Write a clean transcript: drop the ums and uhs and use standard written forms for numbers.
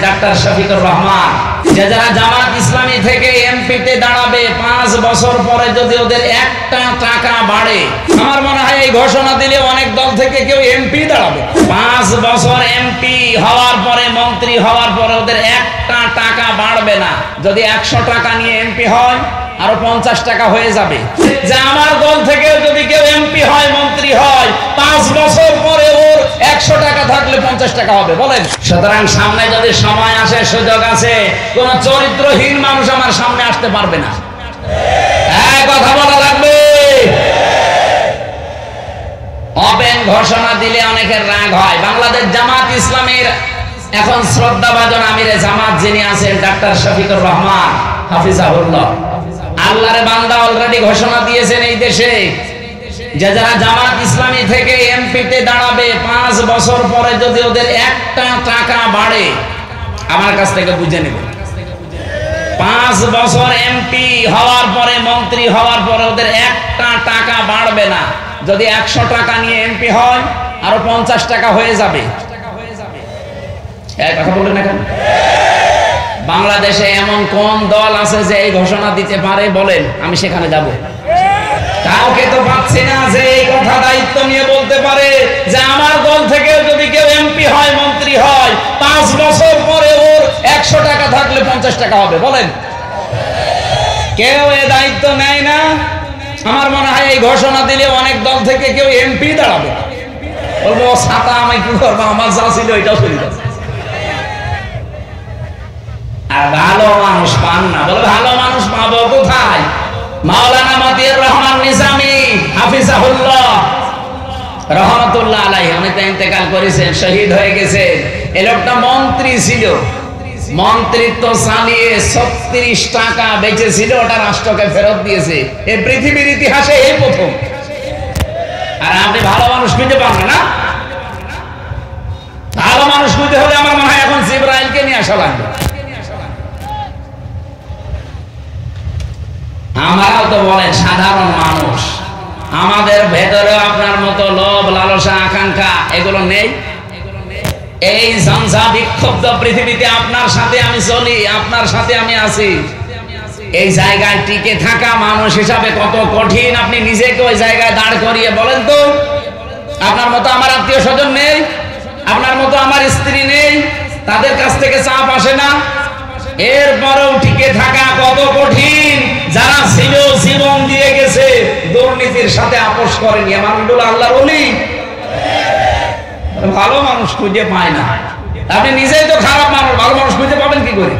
Doctor Shafiqur Rahman, যে যারা জামাত ইসলামী থেকে এমপিতে দাঁড়াবে 5 বছর পরে যদি ওদের একটা টাকা বাড়ে, আমার মনে হয় এই ঘোষণা দিলে অনেক দল থেকে কেউ এমপি দাঁড়াবে। 5 বছর এমপি হওয়ার পরে, মন্ত্রী হওয়ার পরে ওদের একটা টাকা বাড়বে না। যদি 100 টাকা নিয়ে এমপি হয়, আরো 50 টাকা হয়ে যাবে। যে আমার দল থেকে যদি কেউ এমপি হয়, মন্ত্রী হয়, 5 বছর পরে ওর 100 টাকা থাকলে 50 টাকা হবে। বলেন, সুতরাং সামনে যদি সময় আসে, সুযোগ আছে, কোন চরিত্রহীন মানুষ আমার সামনে আসতে পারবে না। কথা বলা লাগবে। ওপেন ঘোষণা দিলে অনেকের রাগ হয়। বাংলাদেশ জামাত ইসলামের এখন শ্রদ্ধাভাজন আমিরে জামাত যিনি আছেন ডাক্তার শফিকুর রহমান হাফিজাহুল্লাহ, আল্লাহর বান্দা অলরেডি ঘোষণা দিয়েছেন এই দেশে যে যারা জামাত ইসলামী থেকে এমপিতে দাঁড়াবে 5 বছর পরে যদি ওদের একটা টাকা বাড়ে, আমার কাছ থেকে বুঝে নেবেন। 5 বছর এমপি হওয়ার পরে, মন্ত্রী হওয়ার পরে ওদের একটা টাকা বাড়বে না। যদি 100 টাকা নিয়ে এমপি হয়, আরো 50 টাকা হয়ে যাবে। কথা বললেন না কেন? বাংলাদেশে এমন কোন দল আছে যে এই ঘোষণা দিতে পারে? বলেন, আমি সেখানে যাব। কাউকে তো পাচ্ছি না যে এই কথা দায়িত্ব নিয়ে বলতে পারে যে আমার দল থেকে যদি কেউ এমপি হয়, মন্ত্রী হয়, 5 বছর পরে ওর 100 টাকা থাকলে 50 টাকা হবে। বলেন, কেউ এ দায়িত্ব নেয় না। আমার মনে হয় এই ঘোষণা দিলে অনেক দল থেকে কেউ এমপি দাঁড়াবে। বলবো ছাতা আমি কি করবো, আমার যা ছিল এটাও সুবিধা। আর ভালো মানুষ পান না। বলে ভালো মানুষ পাবো কোথায়? মাওলানা মতিউর রহমান নিজামী হাফিজাহুল্লাহ রহমাতুল্লাহ আলাইহি, উনি তো ইন্তেকাল করেছেন, শহীদ হয়ে গেছে। এই লোকটা মন্ত্রী ছিল, মন্ত্রিত্ব চালিয়ে 36 টাকা বেঁচে ছিল, ওটা রাষ্ট্রকে ফেরত দিয়েছে। এই পৃথিবীর ইতিহাসে এই প্রথম। আর আপনি ভালো মানুষ খুঁজে পান না। ভালো মানুষ খুঁজে হলে আমার মনে হয় এখন জিবরাইলকে নিয়ে আসা লাগবে। আমরাও তো বলেন সাধারণ মানুষ, আমাদের ভেতরে আপনার মতো লোভ, লালসা, আকাঙ্ক্ষা এগুলো নেই। এই ঝঞ্ঝা বিক্ষুব্ধ পৃথিবীতে আপনার সাথে আমি চলি, আপনার সাথে আমি আছি। এই জায়গায় টিকে থাকা মানুষ হিসাবে কত কঠিন, আপনি নিজেকে ওই জায়গায় দাঁড় করিয়ে বলেন তো। আপনার মতো আমার আত্মীয় স্বজন নেই, আপনার মতো আমার স্ত্রী নেই, তাদের কাছ থেকে চাপ আসে না, এরপরেও টিকে থাকা কত কঠিন। যারা ছিল জীবন দিয়ে গেছে, দুর্নীতির সাথে আপোষ করেনি, মানুষগুলো আল্লাহর ওলি। ভালো মানুষ খুঁজে পায় না। আপনি নিজেই তো খারাপ মানুষ, ভালো মানুষ খুঁজে পাবেন কি করে?